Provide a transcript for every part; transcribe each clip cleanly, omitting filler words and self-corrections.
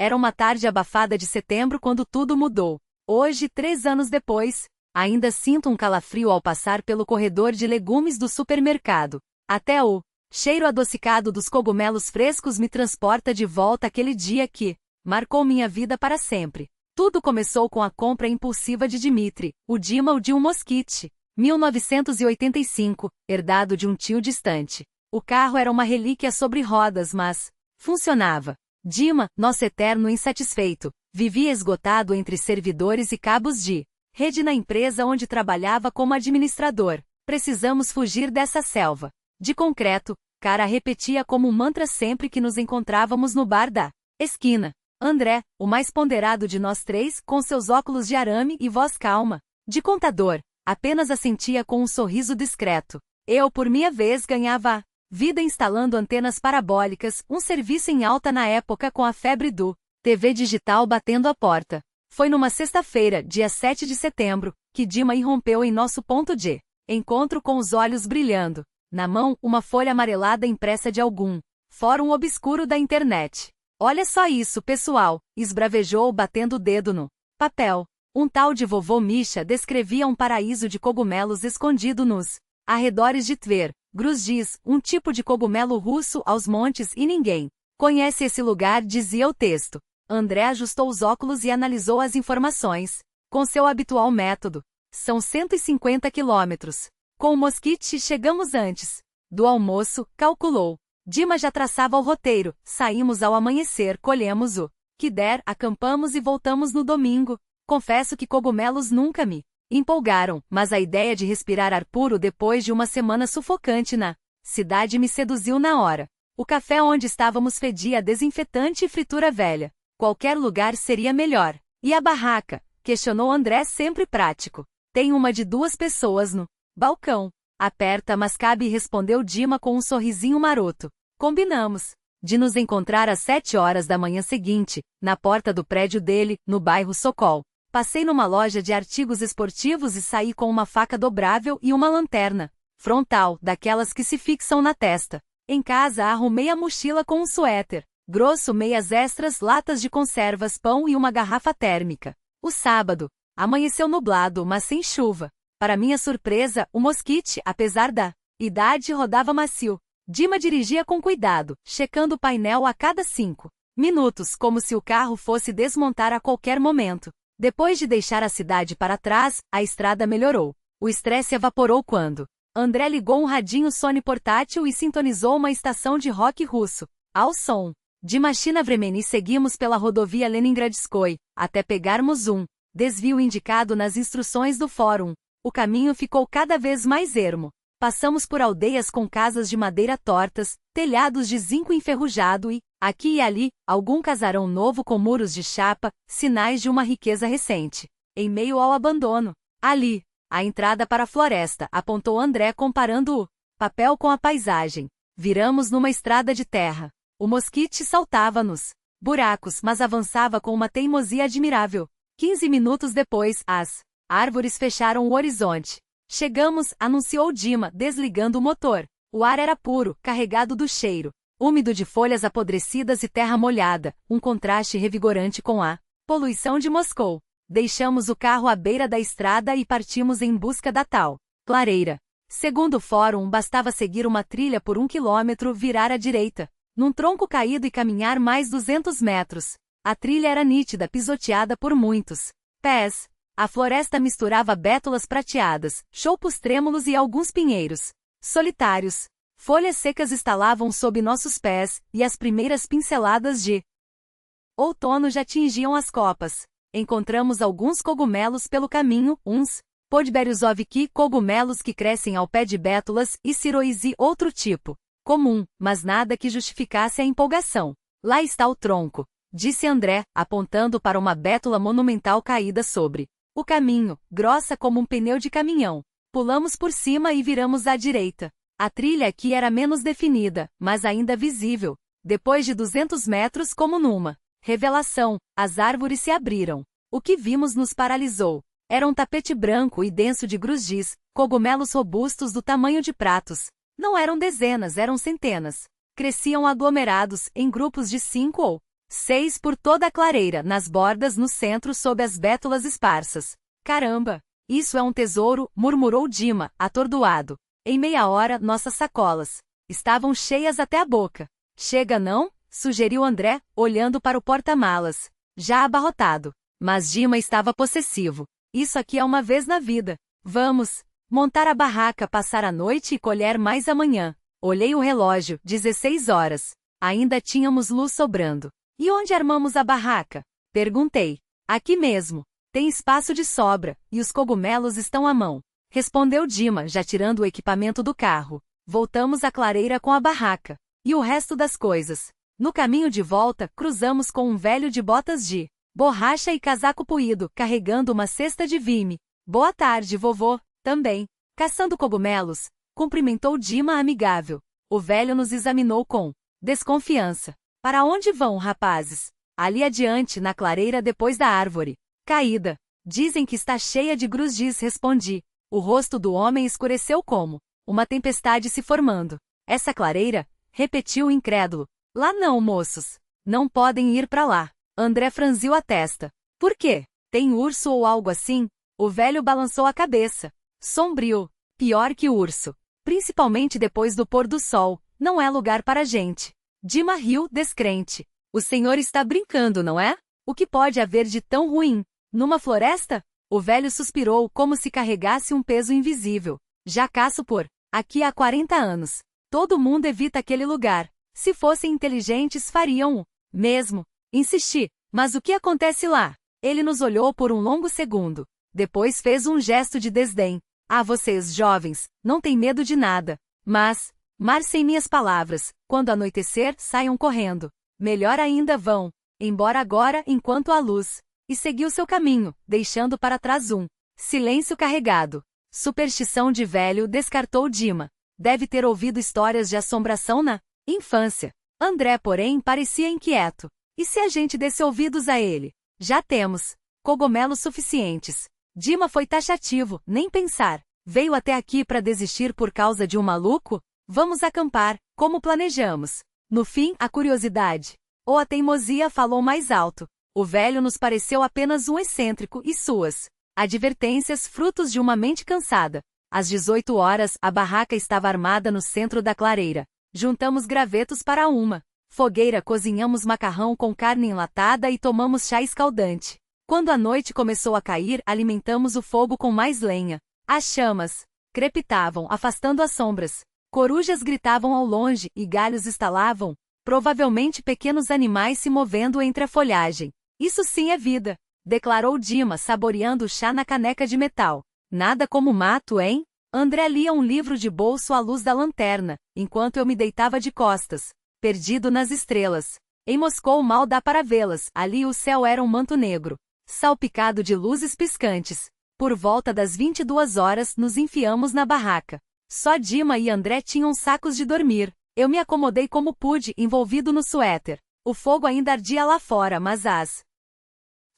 Era uma tarde abafada de setembro quando tudo mudou. Hoje, 3 anos depois, ainda sinto um calafrio ao passar pelo corredor de legumes do supermercado. Até o cheiro adocicado dos cogumelos frescos me transporta de volta àquele dia que marcou minha vida para sempre. Tudo começou com a compra impulsiva de Dmitry, o Dima de um Moskvich, 1985, herdado de um tio distante. O carro era uma relíquia sobre rodas, mas funcionava. Dima, nosso eterno insatisfeito, vivia esgotado entre servidores e cabos de rede na empresa onde trabalhava como administrador. Precisamos fugir dessa selva de concreto, cara repetia como um mantra sempre que nos encontrávamos no bar da esquina. André, o mais ponderado de nós três, com seus óculos de arame e voz calma, de contador, apenas assentia com um sorriso discreto. Eu, por minha vez, ganhava a vida instalando antenas parabólicas, um serviço em alta na época com a febre do TV digital batendo a porta. Foi numa sexta-feira, dia 7 de setembro, que Dima irrompeu em nosso ponto de encontro com os olhos brilhando. Na mão, uma folha amarelada impressa de algum fórum obscuro da internet. Olha só isso, pessoal, esbravejou batendo o dedo no papel. Um tal de vovô Misha descrevia um paraíso de cogumelos escondido nos arredores de Tver, Gruzdiz, um tipo de cogumelo russo aos montes e ninguém conhece esse lugar, dizia o texto. André ajustou os óculos e analisou as informações. Com seu habitual método. São 150 quilômetros. Com o Moskvich chegamos antes do almoço, calculou. Dima já traçava o roteiro. Saímos ao amanhecer, colhemos o que der, acampamos e voltamos no domingo. Confesso que cogumelos nunca me empolgaram, mas a ideia de respirar ar puro depois de uma semana sufocante na cidade me seduziu na hora. O café onde estávamos fedia a desinfetante e fritura velha. Qualquer lugar seria melhor. E a barraca? Questionou André, sempre prático. Tem uma de 2 pessoas no balcão. Aperta, mas cabe, respondeu Dima com um sorrisinho maroto. Combinamos de nos encontrar às 7 horas da manhã seguinte, na porta do prédio dele, no bairro Sokol. Passei numa loja de artigos esportivos e saí com uma faca dobrável e uma lanterna frontal, daquelas que se fixam na testa. Em casa arrumei a mochila com um suéter grosso, meias extras, latas de conservas, pão e uma garrafa térmica. O sábado amanheceu nublado, mas sem chuva. Para minha surpresa, o Moskvich, apesar da idade, rodava macio. Dima dirigia com cuidado, checando o painel a cada 5 minutos, como se o carro fosse desmontar a qualquer momento. Depois de deixar a cidade para trás, a estrada melhorou. O estresse evaporou quando André ligou um radinho Sony portátil e sintonizou uma estação de rock russo. Ao som de Machina Vremeni seguimos pela rodovia Leningradskoye, até pegarmos um desvio indicado nas instruções do fórum. O caminho ficou cada vez mais ermo. Passamos por aldeias com casas de madeira tortas, telhados de zinco enferrujado e, aqui e ali, algum casarão novo com muros de chapa, sinais de uma riqueza recente. Em meio ao abandono. Ali, a entrada para a floresta, apontou André comparando o papel com a paisagem. Viramos numa estrada de terra. O Moskvich saltava nos buracos, mas avançava com uma teimosia admirável. 15 minutos depois, as árvores fecharam o horizonte. Chegamos, anunciou Dima, desligando o motor. O ar era puro, carregado do cheiro úmido de folhas apodrecidas e terra molhada, um contraste revigorante com a poluição de Moscou. Deixamos o carro à beira da estrada e partimos em busca da tal clareira. Segundo o fórum, bastava seguir uma trilha por 1 quilômetro, virar à direita, num tronco caído e caminhar mais 200 metros. A trilha era nítida, pisoteada por muitos pés. A floresta misturava bétulas prateadas, choupos trêmulos e alguns pinheiros solitários. Folhas secas estalavam sob nossos pés, e as primeiras pinceladas de outono já tingiam as copas. Encontramos alguns cogumelos pelo caminho, uns podberezoviki, cogumelos que crescem ao pé de bétulas, e ciroizi, outro tipo comum, mas nada que justificasse a empolgação. Lá está o tronco, disse André, apontando para uma bétula monumental caída sobre o caminho, grossa como um pneu de caminhão. Pulamos por cima e viramos à direita. A trilha aqui era menos definida, mas ainda visível. Depois de 200 metros, como numa revelação, as árvores se abriram. O que vimos nos paralisou. Era um tapete branco e denso de gruzdiz, cogumelos robustos do tamanho de pratos. Não eram dezenas, eram centenas. Cresciam aglomerados, em grupos de 5 ou 6 por toda a clareira, nas bordas, no centro, sob as bétulas esparsas. Caramba! Isso é um tesouro, murmurou Dima, atordoado. Em meia hora, nossas sacolas estavam cheias até a boca. Chega não? Sugeriu André, olhando para o porta-malas, já abarrotado. Mas Dima estava possessivo. Isso aqui é uma vez na vida. Vamos montar a barraca, passar a noite e colher mais amanhã. Olhei o relógio, 16 horas. Ainda tínhamos luz sobrando. E onde armamos a barraca? Perguntei. Aqui mesmo. Tem espaço de sobra, e os cogumelos estão à mão. Respondeu Dima, já tirando o equipamento do carro. Voltamos à clareira com a barraca. E o resto das coisas. No caminho de volta, cruzamos com um velho de botas de borracha e casaco puído, carregando uma cesta de vime. Boa tarde, vovô. Também. Caçando cogumelos, cumprimentou Dima amigável. O velho nos examinou com desconfiança. Para onde vão, rapazes? Ali adiante, na clareira depois da árvore caída. Dizem que está cheia de grusdis, respondi. O rosto do homem escureceu como uma tempestade se formando. Essa clareira? Repetiu incrédulo. Lá não, moços. Não podem ir para lá. André franziu a testa. Por quê? Tem urso ou algo assim? O velho balançou a cabeça. Sombrio. Pior que urso. Principalmente depois do pôr do sol. Não é lugar para gente. Dima riu, descrente. O senhor está brincando, não é? O que pode haver de tão ruim? Numa floresta? O velho suspirou como se carregasse um peso invisível. Já caço por aqui há 40 anos. Todo mundo evita aquele lugar. Se fossem inteligentes, fariam o mesmo. Insisti. Mas o que acontece lá? Ele nos olhou por um longo segundo. Depois fez um gesto de desdém. Ah, vocês, jovens, não têm medo de nada. Mas, marcem minhas palavras, quando anoitecer, saiam correndo. Melhor ainda vão embora agora, enquanto há luz. E seguiu seu caminho, deixando para trás um silêncio carregado. Superstição de velho, descartou Dima. Deve ter ouvido histórias de assombração na infância. André, porém, parecia inquieto. E se a gente desse ouvidos a ele? Já temos cogumelos suficientes. Dima foi taxativo, nem pensar. Veio até aqui para desistir por causa de um maluco? Vamos acampar, como planejamos. No fim, a curiosidade ou a teimosia falou mais alto. O velho nos pareceu apenas um excêntrico e suas advertências frutos de uma mente cansada. Às 18 horas, a barraca estava armada no centro da clareira. Juntamos gravetos para uma fogueira, cozinhamos macarrão com carne enlatada e tomamos chá escaldante. Quando a noite começou a cair, alimentamos o fogo com mais lenha. As chamas crepitavam, afastando as sombras. Corujas gritavam ao longe e galhos estalavam, provavelmente pequenos animais se movendo entre a folhagem. Isso sim é vida, declarou Dima, saboreando o chá na caneca de metal. Nada como mato, hein? André lia um livro de bolso à luz da lanterna, enquanto eu me deitava de costas, perdido nas estrelas. Em Moscou mal dá para vê-las, ali o céu era um manto negro, salpicado de luzes piscantes. Por volta das 22 horas, nos enfiamos na barraca. Só Dima e André tinham sacos de dormir. Eu me acomodei como pude, envolvido no suéter. O fogo ainda ardia lá fora, mas as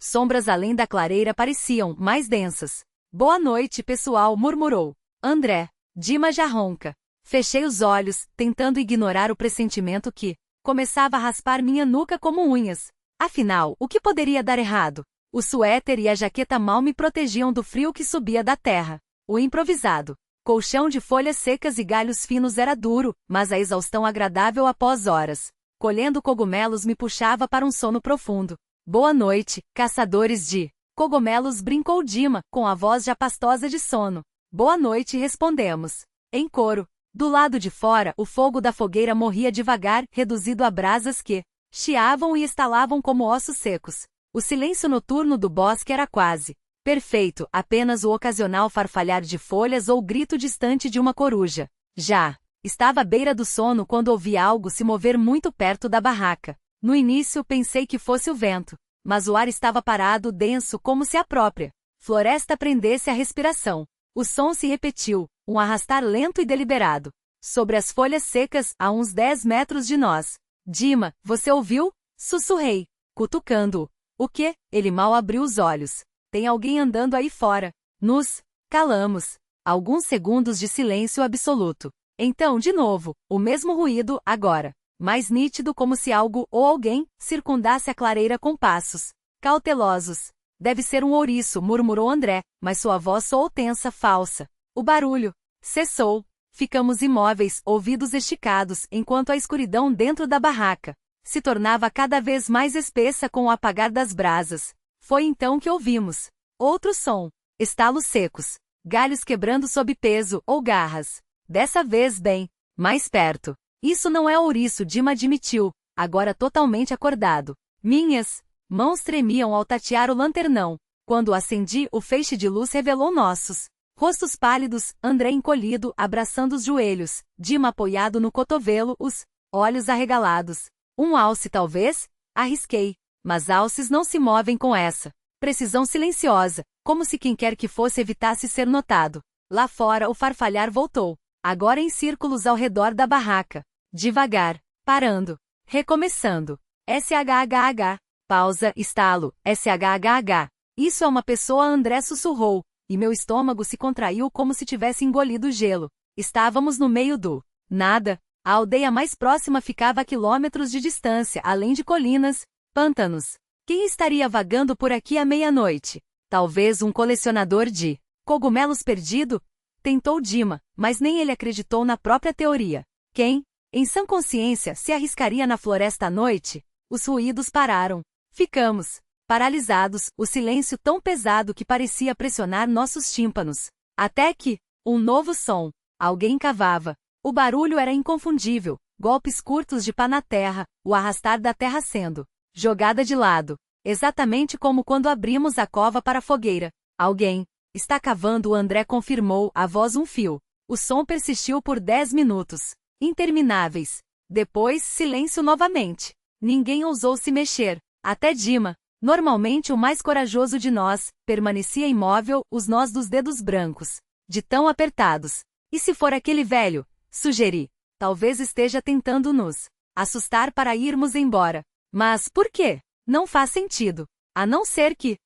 sombras além da clareira pareciam mais densas. Boa noite, pessoal, murmurou André. Dima já ronca. Fechei os olhos, tentando ignorar o pressentimento que começava a raspar minha nuca como unhas. Afinal, o que poderia dar errado? O suéter e a jaqueta mal me protegiam do frio que subia da terra. O improvisado colchão de folhas secas e galhos finos era duro, mas a exaustão agradável após horas colhendo cogumelos me puxava para um sono profundo. Boa noite, caçadores de cogumelos, brincou Dima, com a voz já pastosa de sono. Boa noite, respondemos em coro. Do lado de fora, o fogo da fogueira morria devagar, reduzido a brasas que chiavam e estalavam como ossos secos. O silêncio noturno do bosque era quase perfeito, apenas o ocasional farfalhar de folhas ou grito distante de uma coruja. Já estava à beira do sono quando ouvi algo se mover muito perto da barraca. No início pensei que fosse o vento, mas o ar estava parado, denso, como se a própria floresta prendesse a respiração. O som se repetiu, um arrastar lento e deliberado, sobre as folhas secas, a uns 10 metros de nós. Dima, você ouviu? Sussurrei, cutucando-o. O quê? Ele mal abriu os olhos. Tem alguém andando aí fora. Nos calamos. Alguns segundos de silêncio absoluto. Então, de novo, o mesmo ruído, agora mais nítido como se algo ou alguém circundasse a clareira com passos cautelosos. Deve ser um ouriço, murmurou André, mas sua voz soou tensa, falsa. O barulho cessou. Ficamos imóveis, ouvidos esticados, enquanto a escuridão dentro da barraca se tornava cada vez mais espessa com o apagar das brasas. Foi então que ouvimos outro som. Estalos secos. Galhos quebrando sob peso ou garras. Dessa vez bem mais perto. Isso não é ouriço, Dima admitiu, agora totalmente acordado. Minhas mãos tremiam ao tatear o lanternão. Quando acendi, o feixe de luz revelou nossos rostos pálidos, André encolhido, abraçando os joelhos, Dima apoiado no cotovelo, os olhos arregalados. Um alce talvez? Arrisquei. Mas alces não se movem com essa precisão silenciosa, como se quem quer que fosse evitasse ser notado. Lá fora o farfalhar voltou, agora em círculos ao redor da barraca. Devagar, parando, recomeçando. SHHH. Pausa, estalo, SHHH. Isso é uma pessoa, André sussurrou, e meu estômago se contraiu como se tivesse engolido gelo. Estávamos no meio do nada. A aldeia mais próxima ficava a quilômetros de distância, além de colinas, pântanos. Quem estaria vagando por aqui à meia-noite? Talvez um colecionador de cogumelos perdido? Tentou Dima, mas nem ele acreditou na própria teoria. Quem, em sã consciência, se arriscaria na floresta à noite? Os ruídos pararam. Ficamos paralisados, o silêncio tão pesado que parecia pressionar nossos tímpanos. Até que, um novo som. Alguém cavava. O barulho era inconfundível, golpes curtos de pá na terra, o arrastar da terra sendo jogada de lado. Exatamente como quando abrimos a cova para a fogueira. Alguém está cavando, o André confirmou, a voz um fio. O som persistiu por 10 minutos. Intermináveis. Depois, silêncio novamente. Ninguém ousou se mexer. Até Dima, normalmente o mais corajoso de nós, permanecia imóvel, os nós dos dedos brancos, de tão apertados. E se for aquele velho? Sugeri. Talvez esteja tentando nos assustar para irmos embora. Mas por quê? Não faz sentido. A não ser que...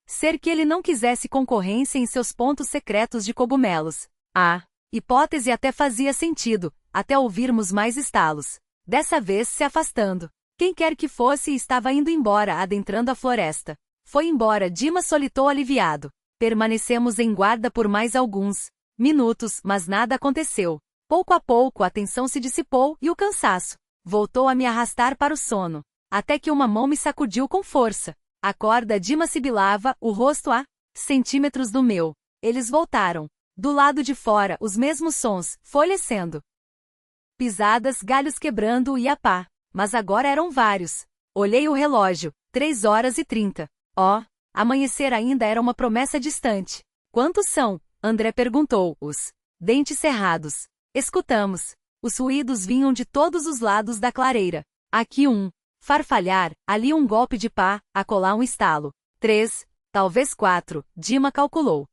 ser que ele não quisesse concorrência em seus pontos secretos de cogumelos. A hipótese até fazia sentido, até ouvirmos mais estalos. Dessa vez se afastando. Quem quer que fosse estava indo embora, adentrando a floresta. Foi embora, Dima solitou aliviado. Permanecemos em guarda por mais alguns minutos, mas nada aconteceu. Pouco a pouco a tensão se dissipou e o cansaço voltou a me arrastar para o sono. Até que uma mão me sacudiu com força. Acorda, Dima sibilava, o rosto a centímetros do meu. Eles voltaram. Do lado de fora, os mesmos sons, folhecendo. Pisadas, galhos quebrando e a pá. Mas agora eram vários. Olhei o relógio. 3h30. Oh, amanhecer ainda era uma promessa distante. Quantos são? André perguntou, os dentes cerrados. Escutamos. Os ruídos vinham de todos os lados da clareira. Aqui um farfalhar, ali um golpe de pá, acolá um estalo. 3, talvez 4, Dima calculou.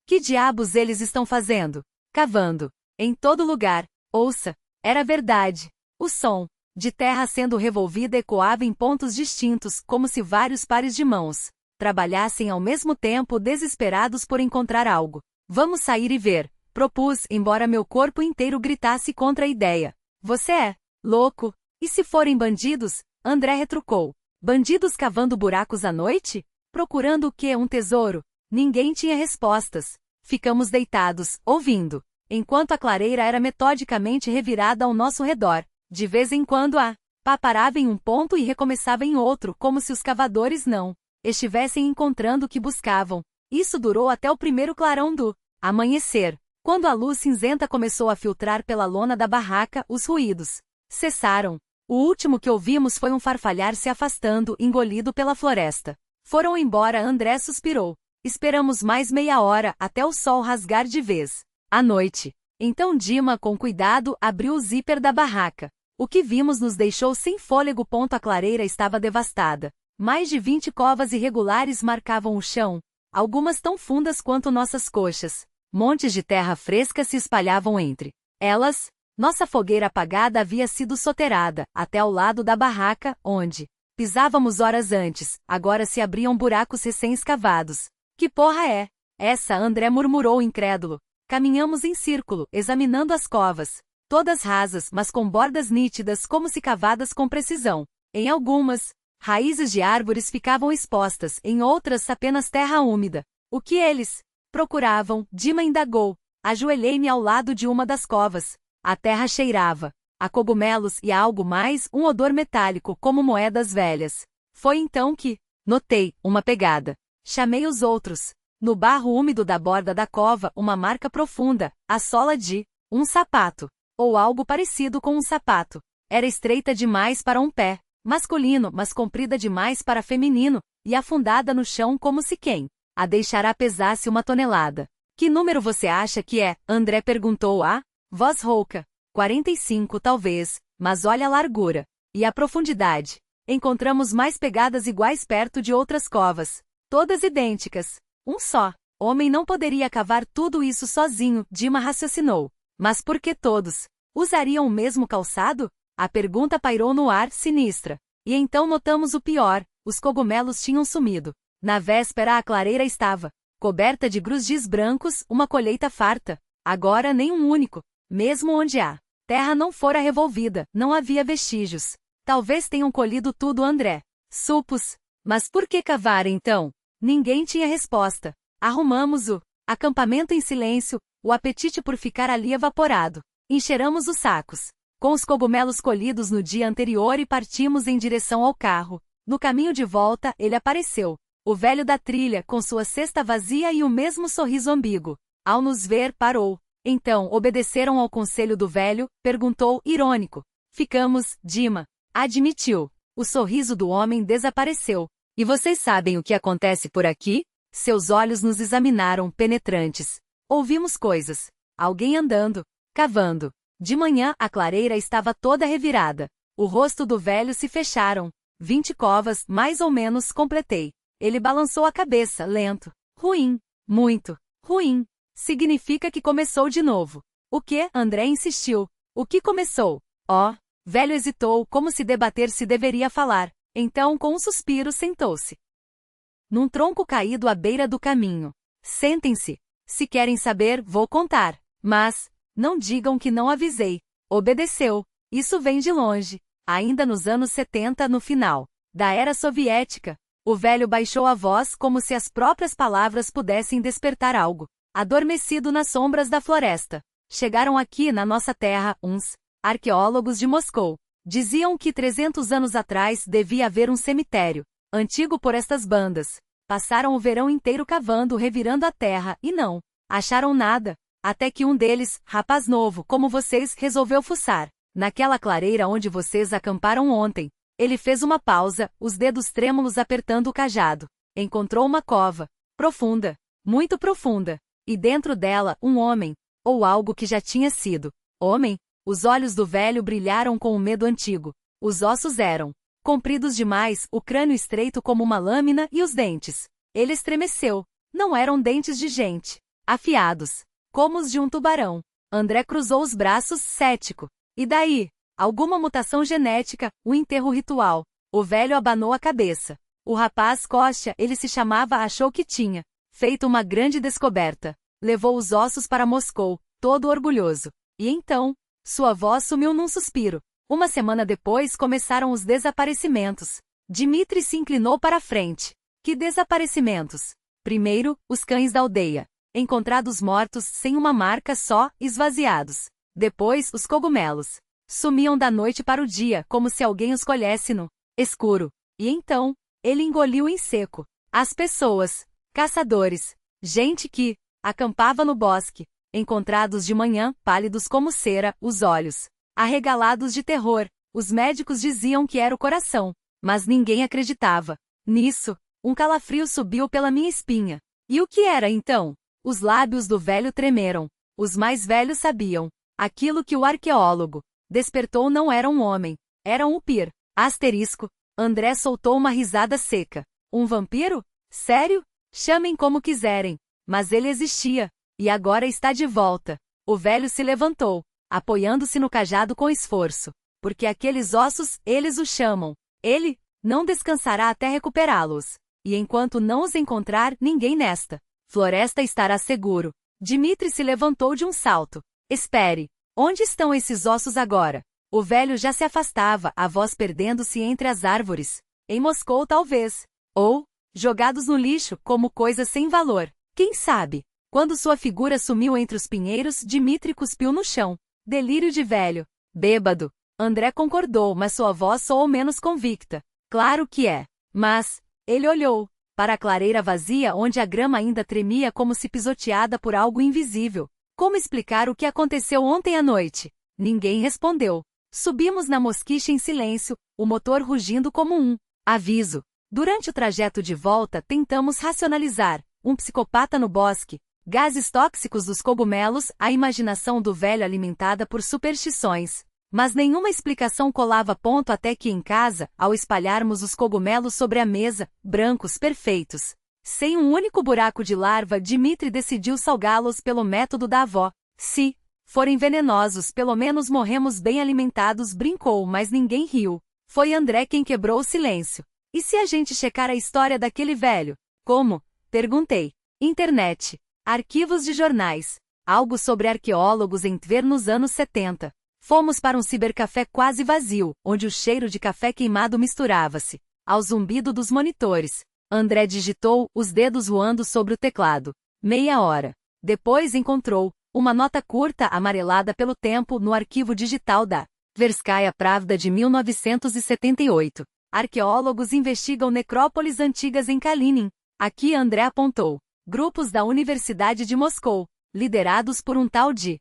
Que diabos eles estão fazendo? Cavando. Em todo lugar. Ouça. Era verdade. O som de terra sendo revolvida ecoava em pontos distintos, como se vários pares de mãos trabalhassem ao mesmo tempo, desesperados por encontrar algo. Vamos sair e ver, propus, embora meu corpo inteiro gritasse contra a ideia. Você é louco? E se forem bandidos? André retrucou. Bandidos cavando buracos à noite? Procurando o quê? Um tesouro? Ninguém tinha respostas. Ficamos deitados, ouvindo, enquanto a clareira era metodicamente revirada ao nosso redor. De vez em quando a pá parava em um ponto e recomeçava em outro, como se os cavadores não estivessem encontrando o que buscavam. Isso durou até o primeiro clarão do amanhecer. Quando a luz cinzenta começou a filtrar pela lona da barraca, os ruídos cessaram. O último que ouvimos foi um farfalhar se afastando, engolido pela floresta. Foram embora, André suspirou. Esperamos mais meia hora, até o sol rasgar de vez. À noite. Então Dima, com cuidado, abriu o zíper da barraca. O que vimos nos deixou sem fôlego. A clareira estava devastada. Mais de 20 covas irregulares marcavam o chão, algumas tão fundas quanto nossas coxas. Montes de terra fresca se espalhavam entre elas. Nossa fogueira apagada havia sido soterrada, até ao lado da barraca, onde pisávamos horas antes. Agora se abriam buracos recém-escavados. Que porra é essa? André murmurou incrédulo. Caminhamos em círculo, examinando as covas. todas rasas, mas com bordas nítidas como se cavadas com precisão. Em algumas, raízes de árvores ficavam expostas, em outras apenas terra úmida. O que eles procuravam? Dima indagou. Ajoelhei-me ao lado de uma das covas. A terra cheirava a cogumelos e a algo mais, um odor metálico como moedas velhas. Foi então que notei uma pegada. Chamei os outros. No barro úmido da borda da cova, uma marca profunda, a sola de um sapato, ou algo parecido com um sapato. Era estreita demais para um pé masculino, mas comprida demais para feminino, e afundada no chão como se quem a deixará pesasse 1 tonelada. Que número você acha que é? André perguntou a voz rouca. 45 talvez, mas olha a largura e a profundidade. Encontramos mais pegadas iguais perto de outras covas, todas idênticas. Um só homem não poderia cavar tudo isso sozinho, Dima raciocinou. Mas por que todos usariam o mesmo calçado? A pergunta pairou no ar, sinistra. E então notamos o pior: os cogumelos tinham sumido. Na véspera a clareira estava coberta de grusdis brancos, uma colheita farta. Agora nem um único. Mesmo onde a terra não fora revolvida, não havia vestígios. Talvez tenham colhido tudo, André supôs. Mas por que cavar então? Ninguém tinha resposta. Arrumamos o acampamento em silêncio, o apetite por ficar ali evaporado. Encheiramos os sacos com os cogumelos colhidos no dia anterior e partimos em direção ao carro. No caminho de volta, ele apareceu. O velho da trilha, com sua cesta vazia e o mesmo sorriso ambíguo. Ao nos ver, parou. Então, obedeceram ao conselho do velho? Perguntou, irônico. Ficamos, Dima admitiu. O sorriso do homem desapareceu. E vocês sabem o que acontece por aqui? Seus olhos nos examinaram, penetrantes. Ouvimos coisas. Alguém andando, cavando. De manhã, a clareira estava toda revirada. O rosto do velho se fecharam. 20 covas, mais ou menos, completei. Ele balançou a cabeça, lento. Ruim. Muito. Ruim. Significa que começou de novo. O que? André insistiu. O que começou? Oh. Velho hesitou, como se debater se deveria falar. Então, com um suspiro, sentou-se num tronco caído à beira do caminho. Sentem-se. Se querem saber, vou contar. Mas não digam que não avisei. Obedeceu. Isso vem de longe. Ainda nos anos 70, no final da era soviética. O velho baixou a voz como se as próprias palavras pudessem despertar algo adormecido nas sombras da floresta. Chegaram aqui na nossa terra uns arqueólogos de Moscou. Diziam que 300 anos atrás devia haver um cemitério, antigo por estas bandas. Passaram o verão inteiro cavando, revirando a terra, e não acharam nada. Até que um deles, rapaz novo como vocês, resolveu fuçar naquela clareira onde vocês acamparam ontem. Ele fez uma pausa, os dedos trêmulos apertando o cajado. Encontrou uma cova. Profunda. Muito profunda. E dentro dela, um homem. Ou algo que já tinha sido. Homem? Os olhos do velho brilharam com o medo antigo. Os ossos eram compridos demais, o crânio estreito como uma lâmina e os dentes. Ele estremeceu. Não eram dentes de gente. Afiados. Como os de um tubarão. André cruzou os braços, cético. E daí? Alguma mutação genética, o enterro ritual. O velho abanou a cabeça. O rapaz Kostya, ele se chamava, achou que tinha feito uma grande descoberta. Levou os ossos para Moscou, todo orgulhoso. E então, sua voz sumiu num suspiro. 1 semana depois começaram os desaparecimentos. Dmitri se inclinou para a frente. Que desaparecimentos? Primeiro, os cães da aldeia. Encontrados mortos, sem uma marca, só, esvaziados. Depois, os cogumelos. Sumiam da noite para o dia, como se alguém os colhesse no escuro. E então, ele engoliu em seco. As pessoas. Caçadores. Gente que acampava no bosque. Encontrados de manhã, pálidos como cera, os olhos arregalados de terror. Os médicos diziam que era o coração. Mas ninguém acreditava. Nisso, um calafrio subiu pela minha espinha. E o que era então? Os lábios do velho tremeram. Os mais velhos sabiam. Aquilo que o arqueólogo despertou não era um homem. Era um upir. Asterisco. André soltou uma risada seca. Um vampiro? Sério? Chamem como quiserem. Mas ele existia. E agora está de volta. O velho se levantou, apoiando-se no cajado com esforço. Porque aqueles ossos, eles o chamam. Ele não descansará até recuperá-los. E enquanto não os encontrar, ninguém nesta floresta estará seguro. Dmitri se levantou de um salto. Espere. Onde estão esses ossos agora? O velho já se afastava, a voz perdendo-se entre as árvores. Em Moscou, talvez. Ou, jogados no lixo, como coisas sem valor. Quem sabe? Quando sua figura sumiu entre os pinheiros, Dmitri cuspiu no chão. Delírio de velho. Bêbado. André concordou, mas sua voz soou menos convicta. Claro que é. Mas, ele olhou para a clareira vazia onde a grama ainda tremia como se pisoteada por algo invisível. Como explicar o que aconteceu ontem à noite? Ninguém respondeu. Subimos na mosquicha em silêncio, o motor rugindo como um aviso. Durante o trajeto de volta tentamos racionalizar. Um psicopata no bosque. Gases tóxicos dos cogumelos, a imaginação do velho alimentada por superstições. Mas nenhuma explicação colava ponto até que em casa, ao espalharmos os cogumelos sobre a mesa, brancos perfeitos, sem um único buraco de larva, Dmitri decidiu salgá-los pelo método da avó. Se forem venenosos, pelo menos morremos bem alimentados, brincou, mas ninguém riu. Foi André quem quebrou o silêncio. E se a gente checar a história daquele velho? Como? Perguntei. Internet. Arquivos de jornais. Algo sobre arqueólogos em Tver nos anos 70. Fomos para um cibercafé quase vazio, onde o cheiro de café queimado misturava-se ao zumbido dos monitores. André digitou, os dedos voando sobre o teclado. Meia hora. Depois encontrou uma nota curta amarelada pelo tempo no arquivo digital da Tverskaya Pravda de 1978. Arqueólogos investigam necrópolis antigas em Kalinin. Aqui André apontou. Grupos da Universidade de Moscou, liderados por um tal de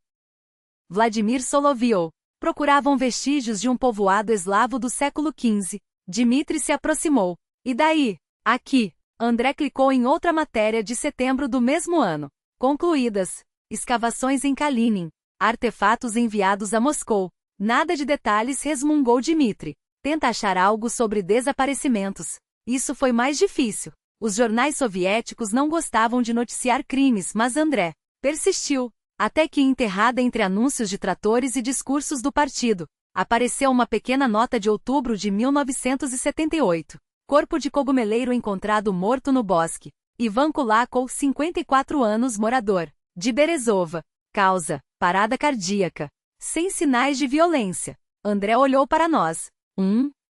Vladimir Solovyov, procuravam vestígios de um povoado eslavo do século XV. Dmitri se aproximou. E daí? Aqui. André clicou em outra matéria de setembro do mesmo ano. Concluídas. Escavações em Kalinin. Artefatos enviados a Moscou. Nada de detalhes, resmungou Dmitri. Tenta achar algo sobre desaparecimentos. Isso foi mais difícil. Os jornais soviéticos não gostavam de noticiar crimes, mas André persistiu. Até que, enterrada entre anúncios de tratores e discursos do partido, apareceu uma pequena nota de outubro de 1978. Corpo de cogumeleiro encontrado morto no bosque. Ivan Kulakov, 54 anos, morador de Berezova. Causa: parada cardíaca. Sem sinais de violência. André olhou para nós.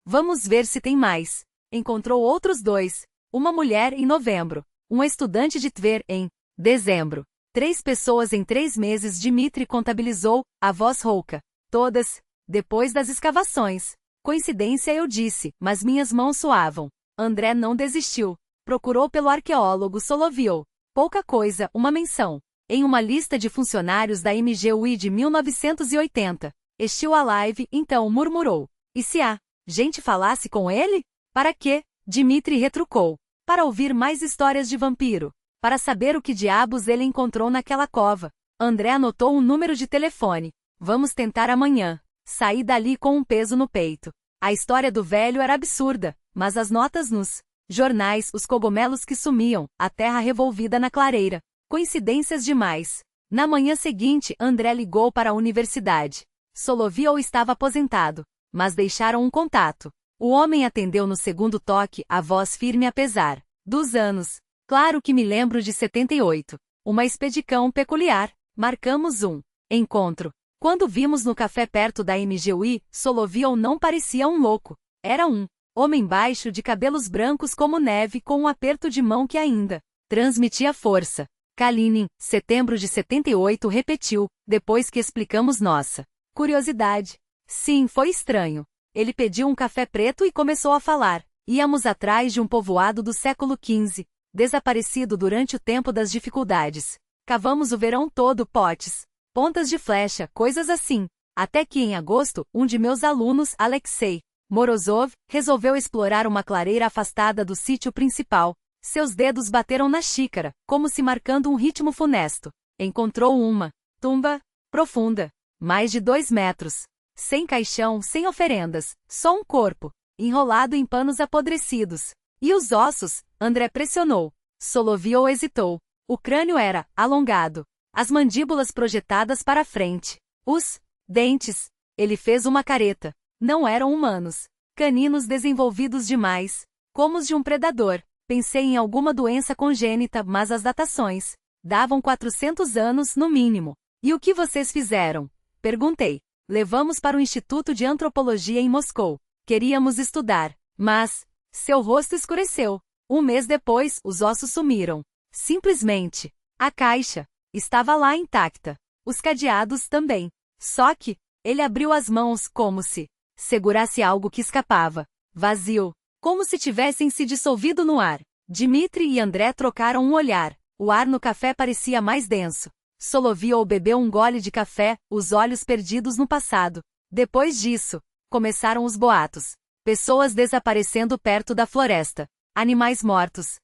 Vamos ver se tem mais. Encontrou outros 2. Uma mulher em novembro. Um estudante de Tver em dezembro. 3 pessoas em 3 meses, Dmitri contabilizou, a voz rouca. Todas, depois das escavações. Coincidência, eu disse, mas minhas mãos suavam. André não desistiu. Procurou pelo arqueólogo Solovyov. Pouca coisa, uma menção. Em uma lista de funcionários da MGUI de 1980. Still Alive, então murmurou. E se a gente falasse com ele? Para quê? Dmitri retrucou. Para ouvir mais histórias de vampiro. Para saber o que diabos ele encontrou naquela cova. André anotou um número de telefone. Vamos tentar amanhã. Saí dali com um peso no peito. A história do velho era absurda, mas as notas nos jornais, os cogumelos que sumiam, a terra revolvida na clareira. Coincidências demais. Na manhã seguinte, André ligou para a universidade. Solovyov estava aposentado, mas deixaram um contato. O homem atendeu no segundo toque, a voz firme apesar dos anos. Claro que me lembro de 78. Uma expedição peculiar. Marcamos um encontro. Quando vimos no café perto da MGUI, Solovyov não parecia um louco. Era um homem baixo de cabelos brancos como neve com um aperto de mão que ainda transmitia força. Kalinin, setembro de 78, repetiu, depois que explicamos nossa curiosidade. Sim, foi estranho. Ele pediu um café preto e começou a falar. Íamos atrás de um povoado do século XV. Desaparecido durante o tempo das dificuldades. Cavamos o verão todo, potes, pontas de flecha, coisas assim. Até que em agosto, um de meus alunos, Alexei Morozov, resolveu explorar uma clareira afastada do sítio principal. Seus dedos bateram na xícara, como se marcando um ritmo funesto. Encontrou uma tumba profunda, mais de 2 metros. Sem caixão, sem oferendas, só um corpo, enrolado em panos apodrecidos. E os ossos? André pressionou. Solovyov hesitou. O crânio era alongado. As mandíbulas projetadas para a frente. Os dentes. Ele fez uma careta. Não eram humanos. Caninos desenvolvidos demais. Como os de um predador. Pensei em alguma doença congênita, mas as datações davam 400 anos no mínimo. E o que vocês fizeram? Perguntei. Levamos para o Instituto de Antropologia em Moscou. Queríamos estudar. Mas seu rosto escureceu. Um mês depois, os ossos sumiram. Simplesmente. A caixa estava lá intacta. Os cadeados também. Só que ele abriu as mãos como se segurasse algo que escapava. Vazio. Como se tivessem se dissolvido no ar. Dmitri e André trocaram um olhar. O ar no café parecia mais denso. Solovyov bebeu um gole de café, os olhos perdidos no passado. Depois disso, começaram os boatos. Pessoas desaparecendo perto da floresta. Animais mortos.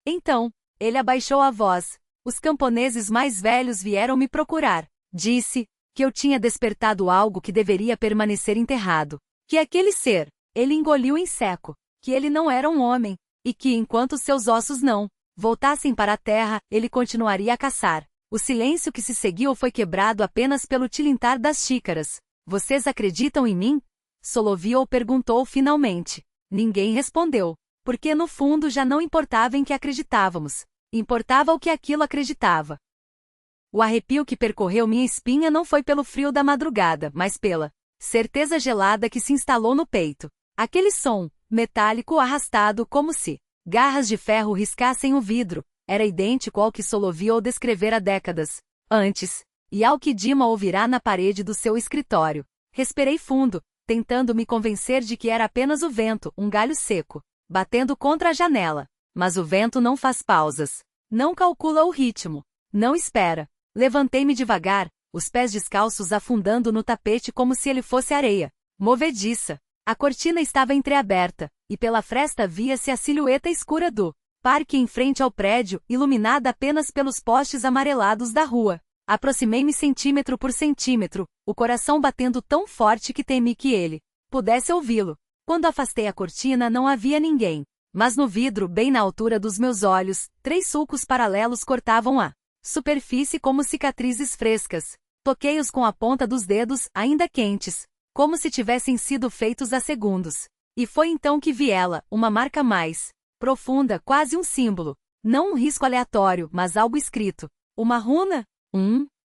Então, ele abaixou a voz. Os camponeses mais velhos vieram me procurar. Disse que eu tinha despertado algo que deveria permanecer enterrado. Que aquele ser, ele engoliu em seco. Que ele não era um homem. E que enquanto seus ossos não voltassem para a terra, ele continuaria a caçar. O silêncio que se seguiu foi quebrado apenas pelo tilintar das xícaras. Vocês acreditam em mim? Solovyov perguntou finalmente. Ninguém respondeu. Porque no fundo já não importava em que acreditávamos. Importava o que aquilo acreditava. O arrepio que percorreu minha espinha não foi pelo frio da madrugada, mas pela certeza gelada que se instalou no peito. Aquele som, metálico arrastado como se garras de ferro riscassem o vidro, era idêntico ao que Solovyov descrevera décadas antes, e ao que Dima ouvirá na parede do seu escritório. Respirei fundo, tentando me convencer de que era apenas o vento, um galho seco, batendo contra a janela. Mas o vento não faz pausas. Não calcula o ritmo. Não espera. Levantei-me devagar, os pés descalços afundando no tapete como se ele fosse areia movediça. A cortina estava entreaberta, e pela fresta via-se a silhueta escura do parque em frente ao prédio, iluminada apenas pelos postes amarelados da rua. Aproximei-me centímetro por centímetro, o coração batendo tão forte que temi que ele pudesse ouvi-lo. Quando afastei a cortina não havia ninguém. Mas no vidro, bem na altura dos meus olhos, 3 sulcos paralelos cortavam a superfície como cicatrizes frescas. Toquei-os com a ponta dos dedos, ainda quentes, como se tivessem sido feitos há segundos. E foi então que vi ela, uma marca mais profunda, quase um símbolo. Não um risco aleatório, mas algo escrito. Uma runa?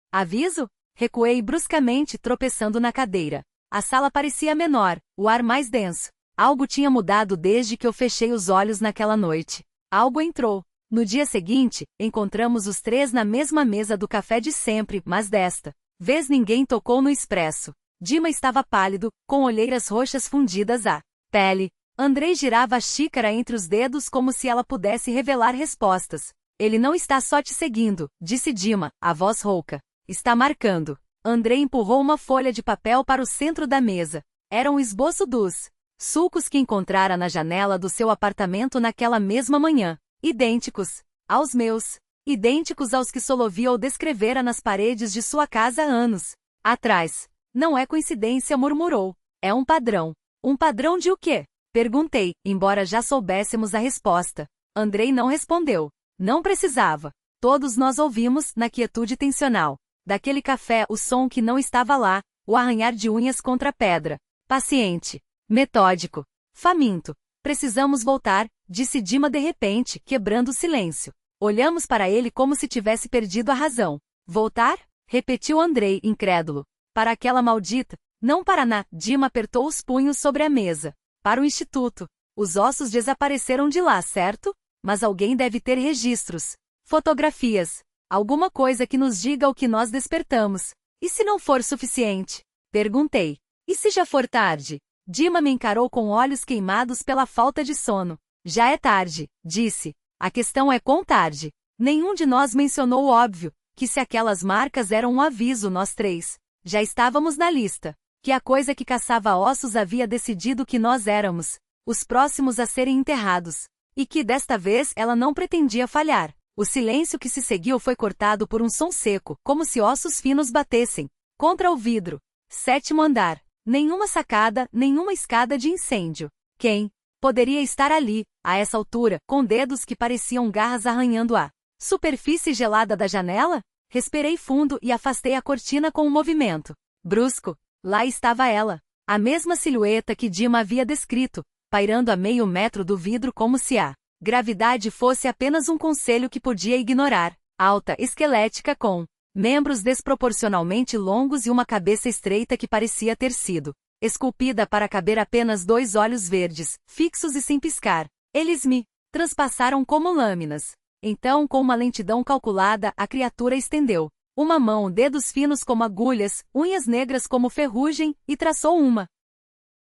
Aviso? Recuei bruscamente, tropeçando na cadeira. A sala parecia menor, o ar mais denso. Algo tinha mudado desde que eu fechei os olhos naquela noite. Algo entrou. No dia seguinte, encontramos os 3 na mesma mesa do café de sempre, mas desta vez ninguém tocou no expresso. Dima estava pálido, com olheiras roxas fundidas à pele. Andrei girava a xícara entre os dedos como se ela pudesse revelar respostas. Ele não está só te seguindo, disse Dima, a voz rouca. Está marcando. Andrei empurrou uma folha de papel para o centro da mesa. Era um esboço dos sulcos que encontrara na janela do seu apartamento naquela mesma manhã. Idênticos aos meus. Idênticos aos que Solovyov descrevera nas paredes de sua casa anos atrás. Não é coincidência, murmurou. É um padrão. Um padrão de o quê? Perguntei, embora já soubéssemos a resposta. Andrei não respondeu. Não precisava. Todos nós ouvimos, na quietude tensional daquele café, o som que não estava lá, o arranhar de unhas contra a pedra. Paciente. Metódico. Faminto. Precisamos voltar, disse Dima de repente, quebrando o silêncio. Olhamos para ele como se tivesse perdido a razão. Voltar? Repetiu Andrei, incrédulo. Para aquela maldita. Não para Dima apertou os punhos sobre a mesa. Para o instituto. Os ossos desapareceram de lá, certo? Mas alguém deve ter registros. Fotografias. Alguma coisa que nos diga o que nós despertamos. E se não for suficiente? Perguntei. E se já for tarde? Dima me encarou com olhos queimados pela falta de sono. Já é tarde, disse. A questão é quão tarde. Nenhum de nós mencionou o óbvio, que se aquelas marcas eram um aviso, nós 3 já estávamos na lista. Que a coisa que caçava ossos havia decidido que nós éramos os próximos a serem enterrados. E que desta vez ela não pretendia falhar. O silêncio que se seguiu foi cortado por um som seco, como se ossos finos batessem contra o vidro. 7º andar. Nenhuma sacada, nenhuma escada de incêndio. Quem poderia estar ali, a essa altura, com dedos que pareciam garras arranhando a superfície gelada da janela? Respirei fundo e afastei a cortina com um movimento brusco. Lá estava ela. A mesma silhueta que Dima havia descrito, pairando a meio metro do vidro como se a gravidade fosse apenas um conselho que podia ignorar. Alta, esquelética com membros desproporcionalmente longos e uma cabeça estreita que parecia ter sido esculpida para caber apenas 2 olhos verdes, fixos e sem piscar. Eles me transpassaram como lâminas. Então, com uma lentidão calculada, a criatura estendeu uma mão, dedos finos como agulhas, unhas negras como ferrugem, e traçou uma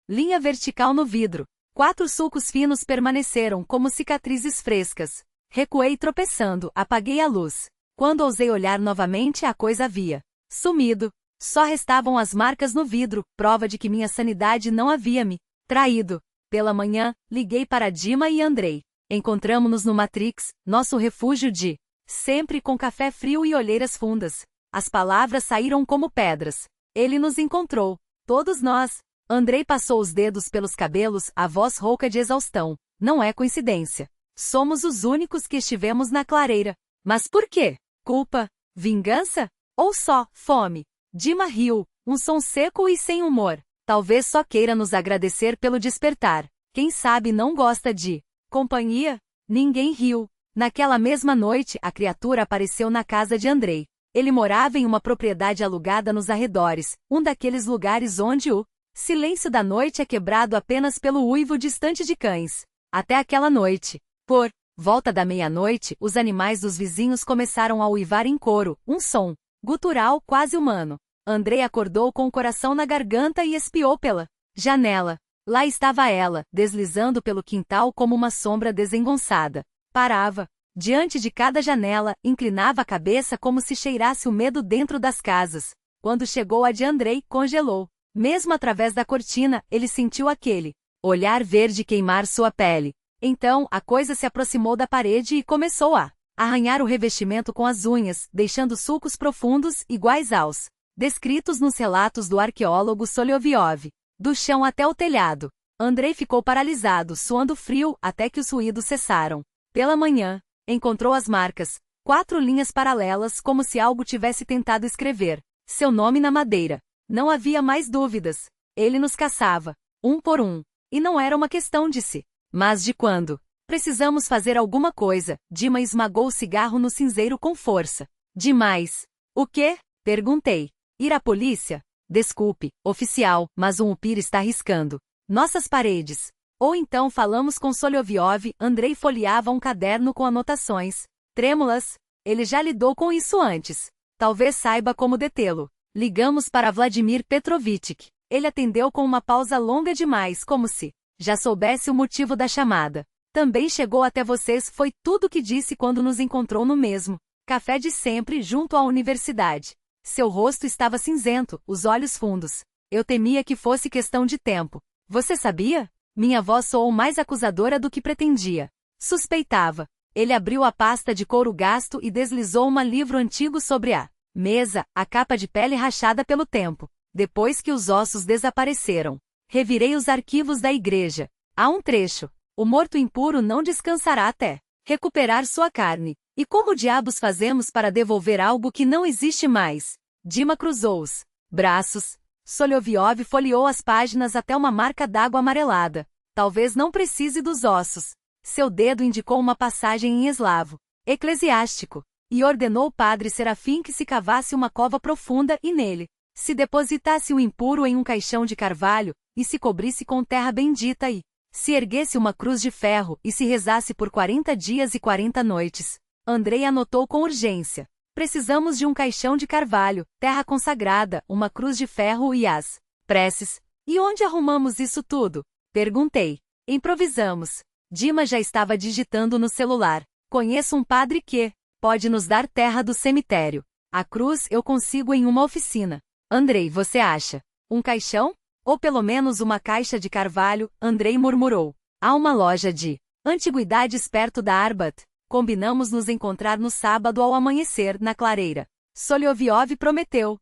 linha vertical no vidro. 4 sulcos finos permaneceram como cicatrizes frescas. Recuei tropeçando, apaguei a luz. Quando ousei olhar novamente, a coisa havia sumido. Só restavam as marcas no vidro, prova de que minha sanidade não havia me traído. Pela manhã, liguei para Dima e Andrei. Encontramo-nos no Matrix, nosso refúgio de sempre, com café frio e olheiras fundas. As palavras saíram como pedras. Ele nos encontrou. Todos nós. Andrei passou os dedos pelos cabelos, a voz rouca de exaustão. Não é coincidência. Somos os únicos que estivemos na clareira. Mas por quê? Culpa? Vingança? Ou só fome? Dima riu, um som seco e sem humor. Talvez só queira nos agradecer pelo despertar. Quem sabe não gosta de companhia? Ninguém riu. Naquela mesma noite, a criatura apareceu na casa de Andrei. Ele morava em uma propriedade alugada nos arredores, um daqueles lugares onde o silêncio da noite é quebrado apenas pelo uivo distante de cães. Até aquela noite. Por volta da meia-noite, os animais dos vizinhos começaram a uivar em coro, um som gutural quase humano. Andrei acordou com o coração na garganta e espiou pela janela. Lá estava ela, deslizando pelo quintal como uma sombra desengonçada. Parava diante de cada janela, inclinava a cabeça como se cheirasse o medo dentro das casas. Quando chegou a de Andrei, congelou. Mesmo através da cortina, ele sentiu aquele olhar verde queimar sua pele. Então, a coisa se aproximou da parede e começou a arranhar o revestimento com as unhas, deixando sulcos profundos iguais aos descritos nos relatos do arqueólogo Soloviov. Do chão até o telhado. Andrei ficou paralisado, suando frio, até que os ruídos cessaram. Pela manhã, encontrou as marcas, 4 linhas paralelas como se algo tivesse tentado escrever seu nome na madeira. Não havia mais dúvidas. Ele nos caçava, um por um. E não era uma questão de se, mas de quando. Precisamos fazer alguma coisa. Dima esmagou o cigarro no cinzeiro com força. Demais. O quê? Perguntei. Ir à polícia? Desculpe, oficial, mas o Upir está riscando nossas paredes. Ou então falamos com Soloviov. Andrei folheava um caderno com anotações trêmulas. Ele já lidou com isso antes. Talvez saiba como detê-lo. Ligamos para Vladimir Petrovich. Ele atendeu com uma pausa longa demais, como se já soubesse o motivo da chamada. Também chegou até vocês, foi tudo que disse quando nos encontrou no mesmo café de sempre junto à universidade. Seu rosto estava cinzento, os olhos fundos. Eu temia que fosse questão de tempo. Você sabia? Minha voz soou mais acusadora do que pretendia. Suspeitava. Ele abriu a pasta de couro gasto e deslizou um livro antigo sobre a mesa, a capa de pele rachada pelo tempo. Depois que os ossos desapareceram, revirei os arquivos da igreja. Há um trecho. O morto impuro não descansará até recuperar sua carne. E como diabos fazemos para devolver algo que não existe mais? Dima cruzou os braços. Soloviov folheou as páginas até uma marca d'água amarelada. Talvez não precise dos ossos. Seu dedo indicou uma passagem em eslavo eclesiástico e ordenou o padre Serafim que se cavasse uma cova profunda e nele se depositasse o impuro em um caixão de carvalho e se cobrisse com terra bendita e se erguesse uma cruz de ferro e se rezasse por 40 dias e 40 noites. Andrei anotou com urgência. Precisamos de um caixão de carvalho, terra consagrada, uma cruz de ferro e as preces. E onde arrumamos isso tudo? Perguntei. Improvisamos. Dima já estava digitando no celular. Conheço um padre que pode nos dar terra do cemitério. A cruz eu consigo em uma oficina. Andrei, você acha? Um caixão? Ou pelo menos uma caixa de carvalho? Andrei murmurou. Há uma loja de antiguidades perto da Arbat. Combinamos nos encontrar no sábado ao amanhecer, na clareira. Soloviov prometeu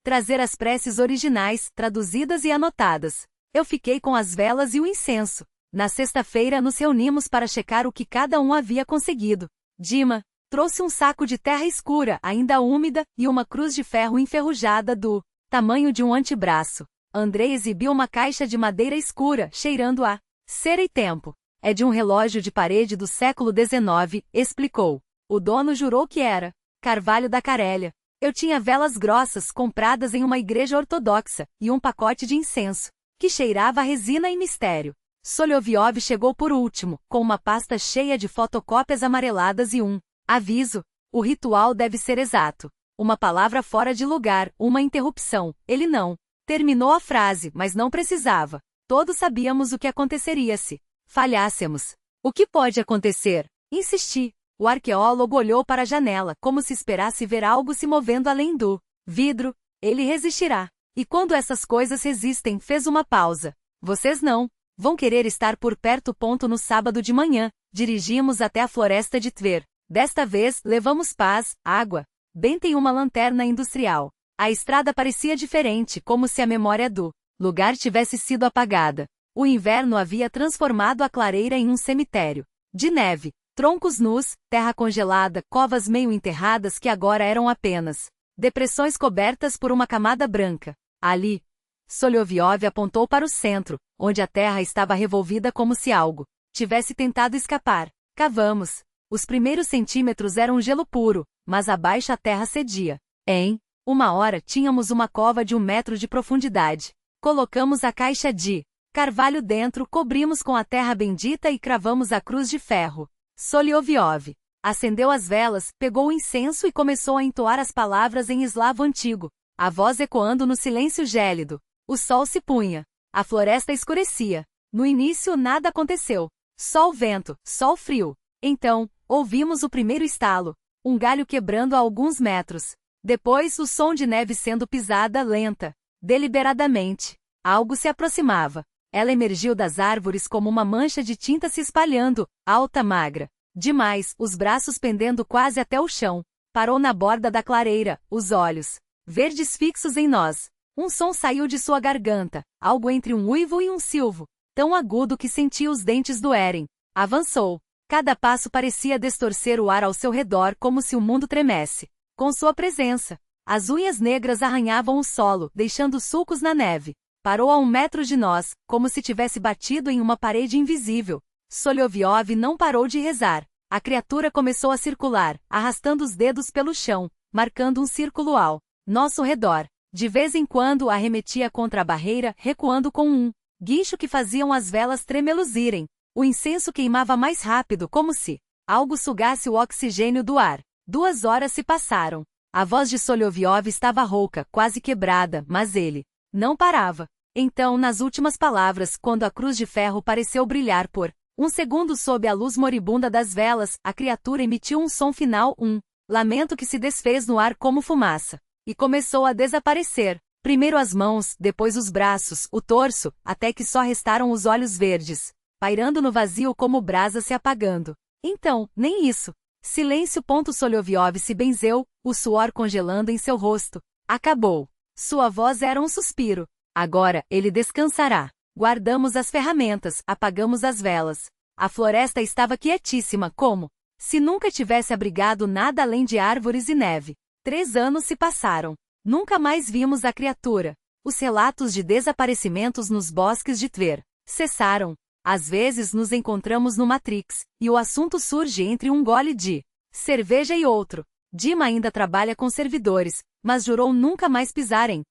trazer as preces originais, traduzidas e anotadas. Eu fiquei com as velas e o incenso. Na sexta-feira nos reunimos para checar o que cada um havia conseguido. Dima trouxe um saco de terra escura, ainda úmida, e uma cruz de ferro enferrujada do tamanho de um antebraço. Andrei exibiu uma caixa de madeira escura, cheirando a cera e tempo. É de um relógio de parede do século XIX, explicou. O dono jurou que era carvalho da Carélia. Eu tinha velas grossas compradas em uma igreja ortodoxa e um pacote de incenso, que cheirava a resina e mistério. Solovyov chegou por último, com uma pasta cheia de fotocópias amareladas e um aviso. O ritual deve ser exato. Uma palavra fora de lugar, uma interrupção. Ele não terminou a frase, mas não precisava. Todos sabíamos o que aconteceria se falhássemos. O que pode acontecer? Insisti. O arqueólogo olhou para a janela, como se esperasse ver algo se movendo além do vidro. Ele resistirá. E quando essas coisas resistem, fez uma pausa. Vocês não vão querer estar por perto. No sábado de manhã, dirigimos até a floresta de Tver. Desta vez, levamos paz, água, benta e uma lanterna industrial. A estrada parecia diferente, como se a memória do lugar tivesse sido apagada. O inverno havia transformado a clareira em um cemitério de neve, troncos nus, terra congelada, covas meio enterradas que agora eram apenas depressões cobertas por uma camada branca. Ali, Solovyov apontou para o centro, onde a terra estava revolvida como se algo tivesse tentado escapar. Cavamos. Os primeiros centímetros eram gelo puro, mas abaixo a terra cedia. Em uma hora tínhamos uma cova de 1 metro de profundidade. Colocamos a caixa de carvalho dentro, cobrimos com a terra bendita e cravamos a cruz de ferro. Solovyov acendeu as velas, pegou o incenso e começou a entoar as palavras em eslavo antigo, a voz ecoando no silêncio gélido. O sol se punha. A floresta escurecia. No início nada aconteceu. Só o vento, só o frio. Então, ouvimos o primeiro estalo, um galho quebrando a alguns metros. Depois, o som de neve sendo pisada lenta, deliberadamente. Algo se aproximava. Ela emergiu das árvores como uma mancha de tinta se espalhando, alta, magra. Demais, os braços pendendo quase até o chão. Parou na borda da clareira, os olhos verdes fixos em nós. Um som saiu de sua garganta, algo entre um uivo e um silvo, tão agudo que senti os dentes doerem. Avançou. Cada passo parecia distorcer o ar ao seu redor como se o mundo tremesse com sua presença. As unhas negras arranhavam o solo, deixando sulcos na neve. Parou a 1 metro de nós, como se tivesse batido em uma parede invisível. Solovyov não parou de rezar. A criatura começou a circular, arrastando os dedos pelo chão, marcando um círculo ao nosso redor. De vez em quando arremetia contra a barreira, recuando com um guincho que faziam as velas tremeluzirem. O incenso queimava mais rápido, como se algo sugasse o oxigênio do ar. 2 horas se passaram. A voz de Solovyov estava rouca, quase quebrada, mas ele não parava. Então, nas últimas palavras, quando a cruz de ferro pareceu brilhar por um segundo sob a luz moribunda das velas, a criatura emitiu um som final, um lamento que se desfez no ar como fumaça, e começou a desaparecer. Primeiro as mãos, depois os braços, o torso, até que só restaram os olhos verdes, pairando no vazio como brasa se apagando. Então, nem isso. Silêncio. Solovyov se benzeu, o suor congelando em seu rosto. Acabou. Sua voz era um suspiro. Agora, ele descansará. Guardamos as ferramentas, apagamos as velas. A floresta estava quietíssima, como se nunca tivesse abrigado nada além de árvores e neve. 3 anos se passaram. Nunca mais vimos a criatura. Os relatos de desaparecimentos nos bosques de Tver cessaram. Às vezes nos encontramos no Matrix, e o assunto surge entre um gole de cerveja e outro. Dima ainda trabalha com servidores, mas jurou nunca mais pisar em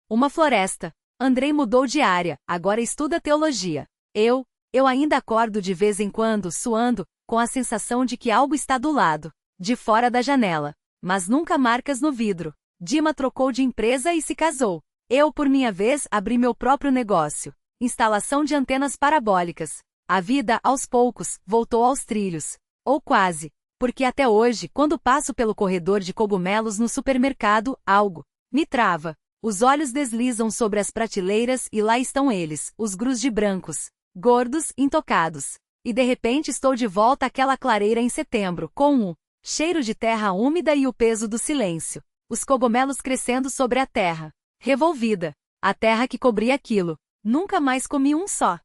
uma floresta. Andrei mudou de área, agora estuda teologia. Eu ainda acordo de vez em quando, suando, com a sensação de que algo está do lado de fora da janela. Mas nunca marcas no vidro. Dima trocou de empresa e se casou. Eu, por minha vez, abri meu próprio negócio. Instalação de antenas parabólicas. A vida, aos poucos, voltou aos trilhos. Ou quase. Porque até hoje, quando passo pelo corredor de cogumelos no supermercado, algo me trava. Os olhos deslizam sobre as prateleiras e lá estão eles, os grus de brancos, gordos, intocados. E de repente estou de volta àquela clareira em setembro, com o cheiro de terra úmida e o peso do silêncio. Os cogumelos crescendo sobre a terra, revolvida. A terra que cobria aquilo. Nunca mais comi um só.